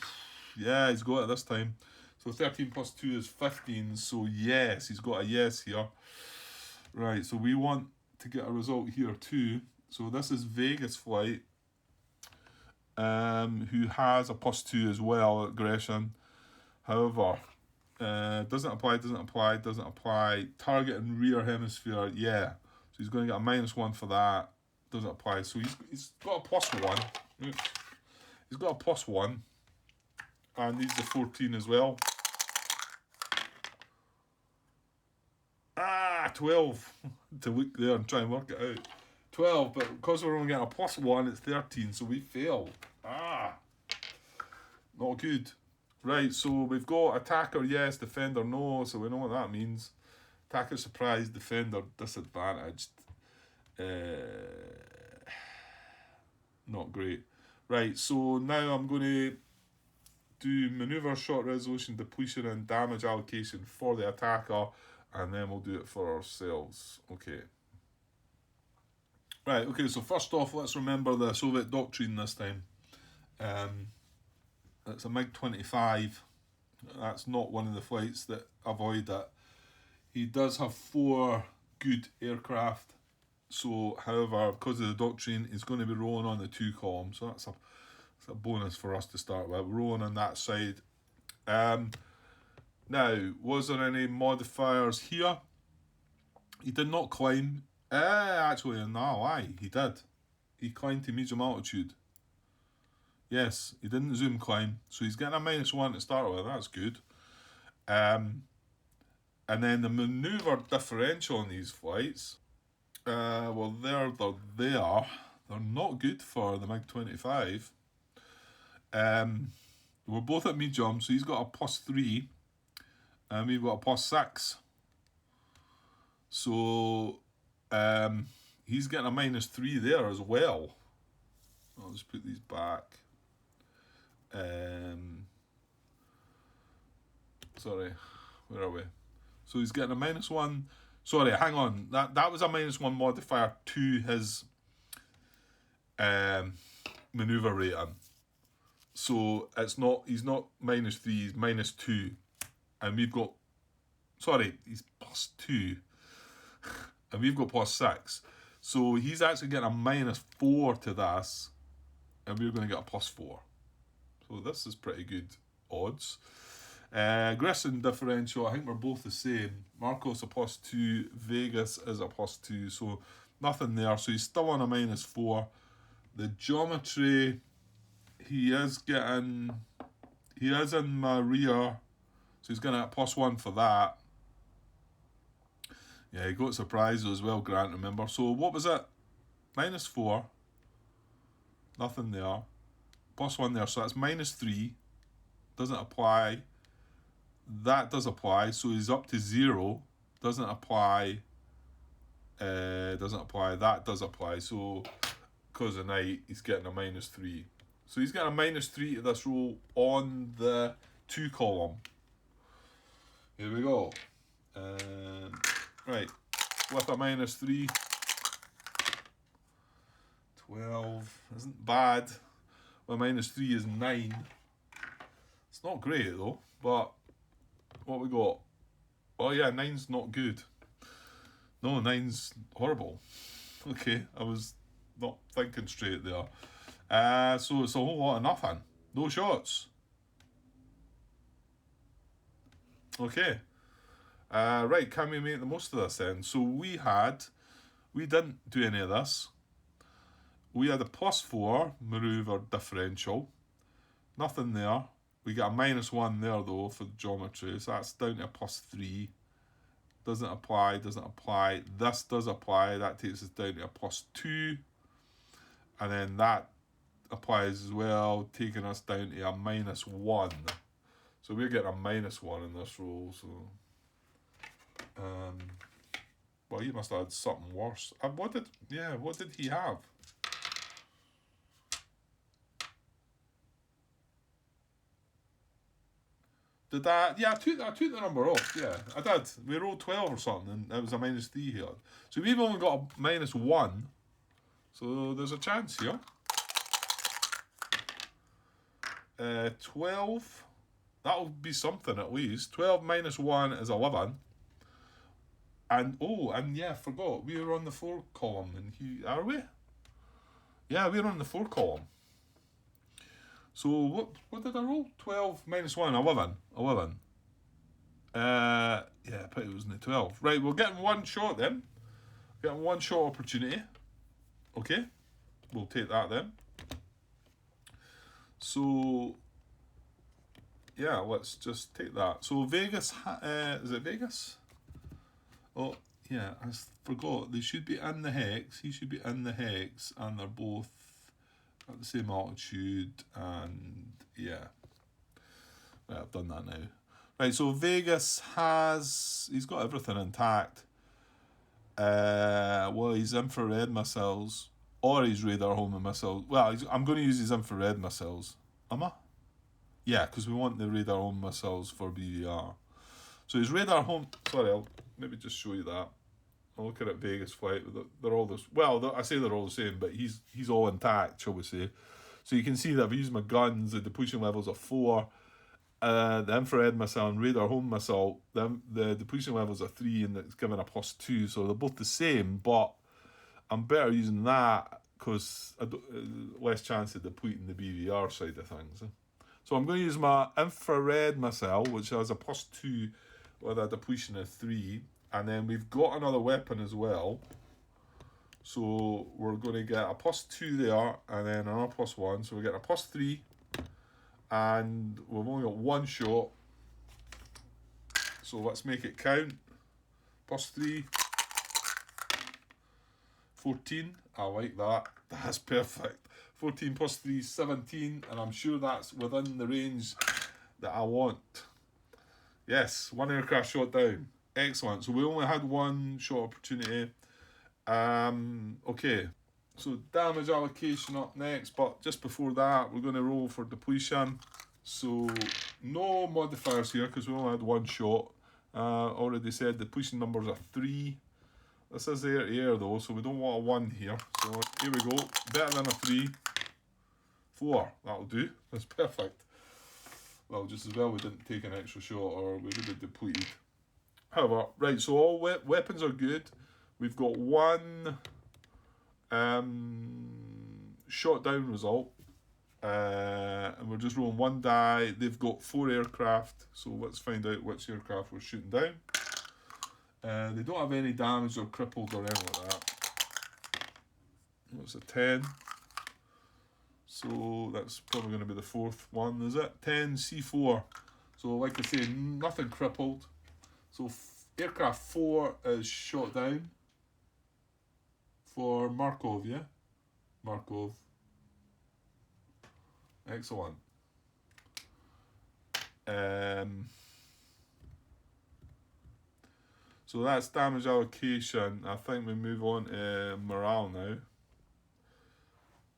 Yeah, he's got it this time. So 13 + 2 is 15. So yes, he's got a yes here. Right, so we want to get a result here too. So this is Vegas flight, who has a +2 as well, aggression. However, doesn't apply. Target and rear hemisphere, yeah. So he's going to get a -1 for that. Doesn't apply. So he's got a +1. He's got a +1. And needs the 14 as well. 12. To look there and try and work it out. 12, but because we're only getting a +1, it's 13, so we fail. Not good. Right, so we've got attacker yes, defender no, so we know what that means. Attacker surprised, defender disadvantaged. Not great. Right, so now I'm going to do maneuver, shot resolution, depletion, and damage allocation for the attacker, and then we'll do it for ourselves. Okay. Right, okay, so first off, let's remember the Soviet doctrine this time. It's a MiG-25. That's not one of the flights that avoid it. He does have 4 good aircraft. So, however, because of the doctrine, he's going to be rolling on the 2 column. So that's a bonus for us to start with. Rolling on that side. Now, was there any modifiers here? He did not climb. Actually, no, lie. He did. He climbed to medium altitude. Yes, he didn't zoom climb. So he's getting a -1 to start with. That's good. And then the maneuver differential on these flights, well, they're there. They're not good for the MiG-25. We're both at medium, so he's got a +3, and we've got a +6. So he's getting a -3 there as well. I'll just put these back. Sorry, where are we? So he's getting a -1. Sorry, hang on. That was a -1 modifier to his maneuver rating. So it's not. He's not -3. He's -2, and we've got. Sorry, he's +2, and we've got +6. So he's actually getting a -4 to this, and we're going to get a +4. So this is pretty good odds. Aggression differential, I think we're both the same. Markov's a +2, Vegas is a +2, so nothing there. So he's still on a -4. The geometry, he is in my rear, so he's going to get a +1 for that. Yeah, he got surprised as well, Grant, remember. So what was it? -4. Nothing there. +1 there, so that's -3. Doesn't apply. That does apply, so he's up to 0. Doesn't apply. Doesn't apply. That does apply. So because of night, he's getting a -3. So he's getting a -3 to this roll on the 2 column. Here we go. Right, with a -3. 12 isn't bad. Well, -3 is 9. It's not great though, but what we got? Oh yeah, 9's not good. No, 9's horrible. Okay, I was not thinking straight there. So it's a whole lot of nothing. No shots. Okay. Right, can we make the most of this then? So we didn't do any of this. We had a +4 maneuver differential. Nothing there. We got a -1 there though for the geometry, so that's down to a +3. Doesn't apply, doesn't apply. This does apply, that takes us down to a +2. And then that applies as well, taking us down to a -1. So we're getting a -1 in this roll, so well, he must have had something worse. What did he have? Did I? Yeah, I took the number off. Yeah, I did. We rolled 12 or something, and it was a -3 here. So we've only got a -1. So there's a chance here. 12. That'll be something at least. 12 -1 is 11. And yeah, I forgot. We were on the 4 column, and are we? Yeah, we're on the 4 column. So what did I roll? 12 -1, 11. 11. Yeah, but it wasn't 12. Right, we're getting one shot then. Getting one shot opportunity. Okay, we'll take that then. So yeah, let's just take that. So Vegas, is it Vegas? Oh yeah, I forgot. They should be in the hex. He should be in the hex, and they're both at the same altitude. And yeah, right, I've done that now. Right, so Vegas he's got everything intact. Well, his infrared missiles or his radar homing missiles. Well, I'm going to use his infrared missiles. Am I? Yeah, because we want the radar home missiles for BVR. So his radar home. Sorry, I'll maybe just show you that. I'll look at Vegas flight. They're all this. Well, I say they're all the same, but he's all intact, shall we say? So you can see that I've used my guns. The depletion levels are 4. The infrared missile and radar home missile. The depletion levels are 3, and it's given a +2. So they're both the same, but I'm better using that because less chance of depleting the BVR side of things. So I'm going to use my infrared missile, which has a +2 with a depletion of 3. And then we've got another weapon as well. So we're going to get a +2 there, and then another +1. So we're getting a +3. And we've only got one shot. So let's make it count. +3. 14. I like that. That's perfect. 14 +3 is 17, and I'm sure that's within the range that I want. Yes, one aircraft shot down. Excellent. So we only had one shot opportunity. Okay. So damage allocation up next, but just before that, we're going to roll for depletion. So no modifiers here because we only had one shot. Already said depletion numbers are 3. This is air though, so we don't want a 1 here. So here we go. Better than a 3. 4. That'll do. That's perfect. Well, just as well we didn't take an extra shot or we would have depleted. However, right, so all weapons are good. We've got one shot down result. And we're just rolling 1 die. They've got 4 aircraft, so let's find out which aircraft we're shooting down. They don't have any damage or crippled or anything like that. That's a 10. So that's probably going to be the 4th one, is it? 10 C4. So like I say, nothing crippled. So aircraft 4 is shot down for Markov, yeah? Markov. Excellent. So that's damage allocation. I think we move on to morale now.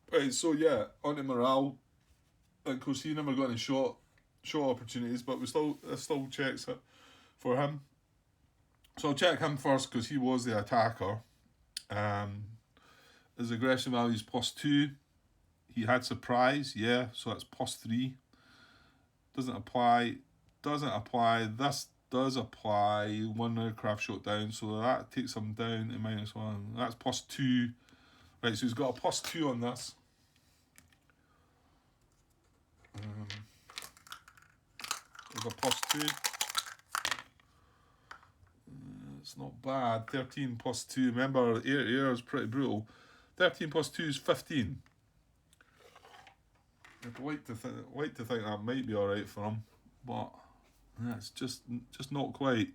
Right, so yeah, on to morale. Of course, he never got any shot opportunities, but it still checks it for him. So I'll check him first because he was the attacker. His aggression value is +2. He had surprise, yeah, so that's +3. Doesn't apply. This does apply. 1 aircraft shot down, so that takes him down to -1. That's +2. Right, so he's got a +2 on this. There's a +2. It's not bad. 13 +2. Remember, air is pretty brutal. 13 +2 is 15. I'd like to think that might be all right for him, but it's just not quite.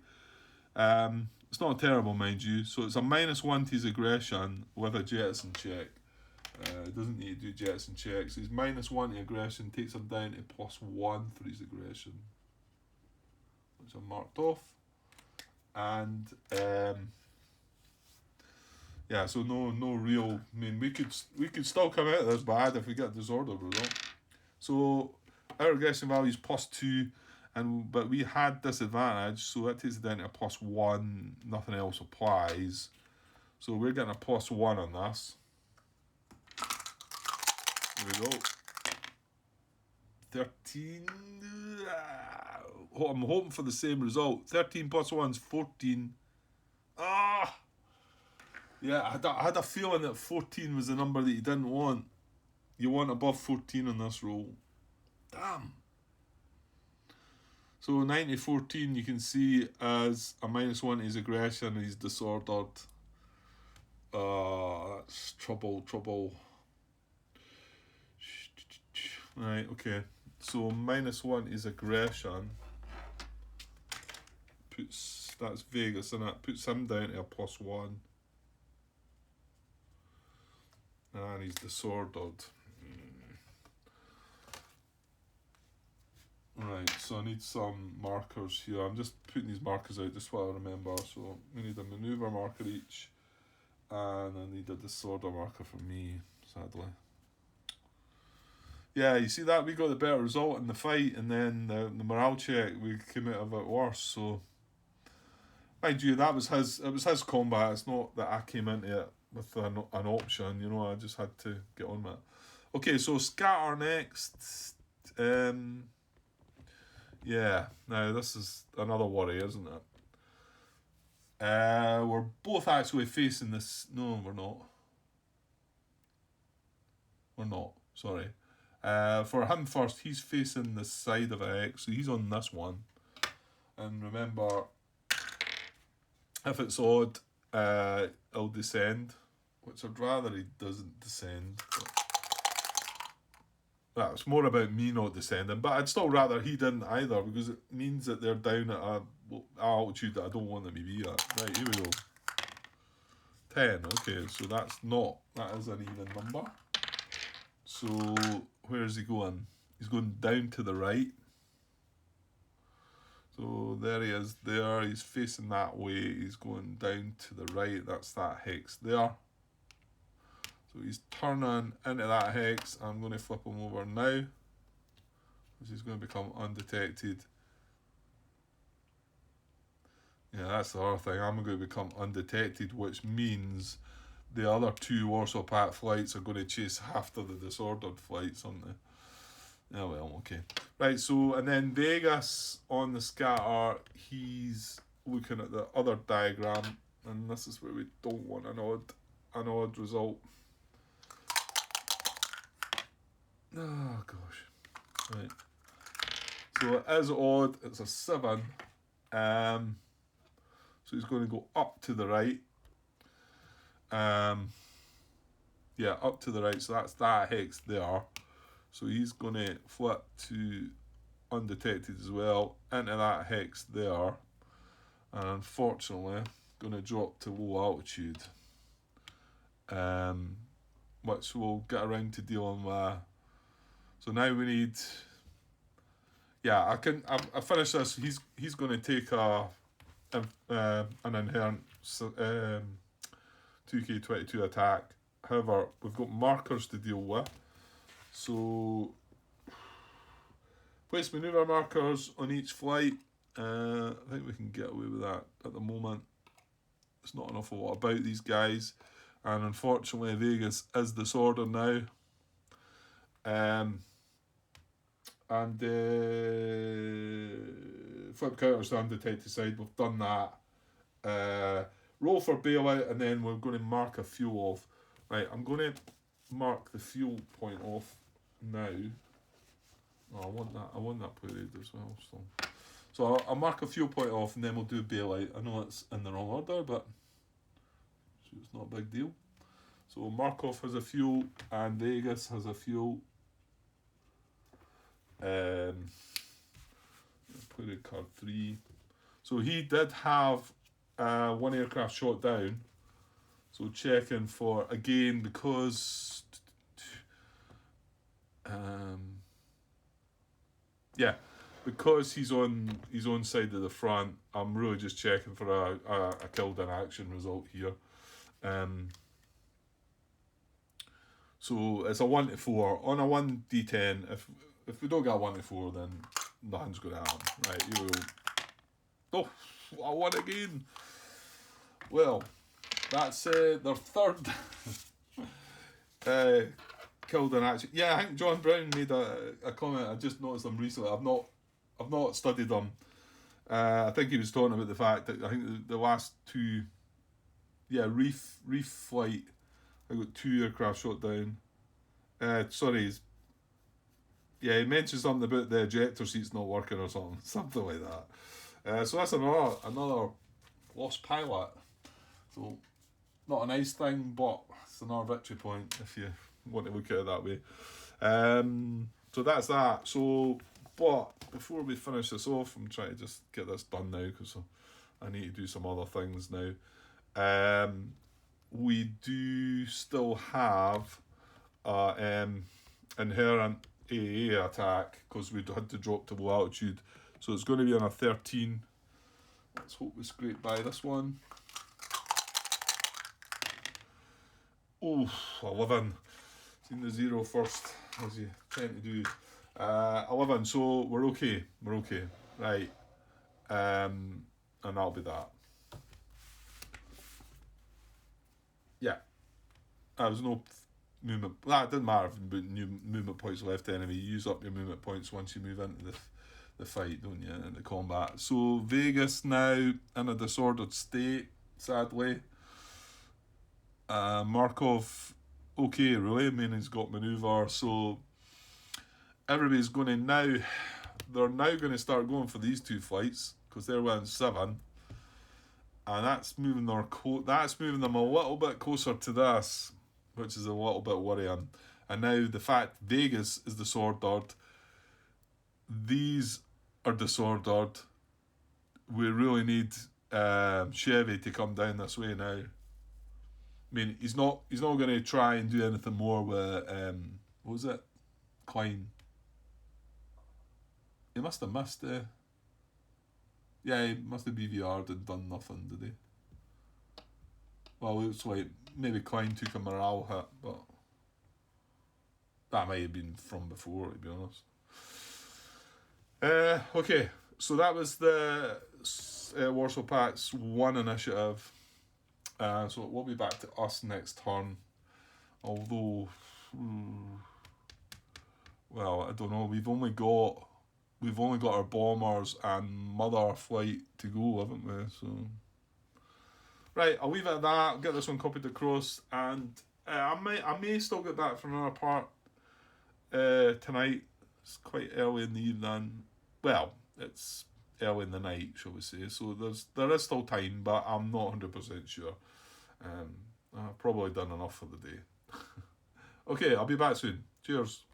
It's not terrible, mind you. So it's a -1 to his aggression with a jettison check. It doesn't need to do jettison checks. His -1 to aggression takes him down to +1 for his aggression, which are marked off. And yeah, so no real. I mean, we could still come out of this bad if we get a disorder result. So our aggression value is +2, but we had disadvantage, so that takes it down to a +1. Nothing else applies, so we're getting a +1 on this. There we go. 13. I'm hoping for the same result. 13 +1 is 14. Yeah, I had a feeling that 14 was the number that you didn't want. You want above 14 on this roll. Damn. So 9 to 14 you can see as a -1 to his aggression. He's disordered. That's trouble. Right, okay. So -1 is aggression. That's Vegas, isn't it? Puts him down to a +1. And he's disordered. Right, so I need some markers here. I'm just putting these markers out just what I remember. So we need a maneuver marker each. And I need a disorder marker for me, sadly. Yeah, you see that? We got the better result in the fight, and then the morale check, we came out of it worse. So, mind you, it was his combat. It's not that I came into it with an option, you know, I just had to get on with it. Okay, so scatter next. Yeah, now this is another worry, isn't it? We're both actually facing this. No, we're not. We're not, sorry. For him first, he's facing the side of X, so he's on this one. And remember, if it's odd, it'll descend, which I'd rather he doesn't descend. Well, it's more about me not descending, but I'd still rather he didn't either, because it means that they're down at a altitude that I don't want them to be at. Right, here we go. 10, okay, so that is an even number. So where is he going? He's going down to the right. So there he is there, he's facing that way, he's going down to the right, that's that hex there. So he's turning into that hex. I'm going to flip him over now, because he's going to become undetected. Yeah, that's the other thing, I'm going to become undetected, which means the other two Warsaw Pact flights are going to chase after the disordered flights, aren't they? Oh well, okay. Right, so, and then Vegas on the scatter, he's looking at the other diagram, and this is where we don't want an odd result. Oh gosh. Right. So it is odd, it's a 7. So he's going to go up to the right. Yeah, up to the right, so that's that hex there. So he's going to flip to undetected as well, into that hex there. And unfortunately, going to drop to low altitude. Which we'll get around to dealing with. So now we need... Yeah, I finish this. He's going to take an inherent 2K22 attack. However, we've got markers to deal with. So, place manoeuvre markers on each flight. I think we can get away with that at the moment. There's not an awful lot about these guys. And unfortunately, Vegas is disordered now. Flip counters to undetected side, we've done that. Roll for bailout, and then we're going to mark a fuel off. Right, I'm going to mark the fuel point off now. Oh, I want that parade as well. So I'll mark a fuel point off, and then we'll do a bailout. I know it's in the wrong order, but it's not a big deal. So Markov has a fuel, and Vegas has a fuel. Parade card 3. So he did have one aircraft shot down. So checking for, again, because because he's on his own side of the front, I'm really just checking for a killed in action result here. So it's a 1 to 4 on a 1d10. If we don't get a 1 to 4, then nothing's going to happen. Right, you will. Oh, I won again. Well, that's their third killed in action. Yeah, I think John Brown made a comment. I just noticed them recently. I've not studied them. I think he was talking about the fact that I think the last two, Reef flight, I got 2 aircraft shot down. He mentioned something about the ejector seats not working or something like that. So that's another lost pilot. So not a nice thing, but it's another victory point if you want to look at it that way. So that's that. So, but before we finish this off, I'm trying to just get this done now because I need to do some other things now. We do still have inherent AA attack because we had to drop to low altitude. So it's going to be on a 13. Let's hope we scrape by this one. Oh, 11. Seen the 0 first, as you tend to do. 11, so we're okay. Right. And that'll be that. Yeah. There's no movement. That didn't matter if new movement points left anyway. You use up your movement points once you move into the fight, don't you, in the combat. So Vegas now in a disordered state, sadly. Markov, okay, really. I mean, he's got manoeuvre, so everybody's going to now. They're now going to start going for these 2 flights because they're winning 7, and that's moving them a little bit closer to this, which is a little bit worrying. And now the fact Vegas is disordered, these are disordered. We really need Chevy to come down this way now. I mean, he's not going to try and do anything more with what was it, Klein. He must have missed. Yeah, he must have BVR'd and done nothing, did he? Well, it looks like maybe Klein took a morale hit, but that might have been from before, to be honest. Okay, so that was the Warsaw Pact's 1 initiative. So we'll be back to us next turn. Although, well, I don't know. We've only got our bombers and Mother Flight to go, haven't we? So, right, I'll leave it at that. I'll get this one copied across, and I may still get back for another part tonight. It's quite early in the evening. Well, it's early in the night, shall we say? So there is still time, but I'm not 100% sure. I've probably done enough for the day. Okay, I'll be back soon. Cheers.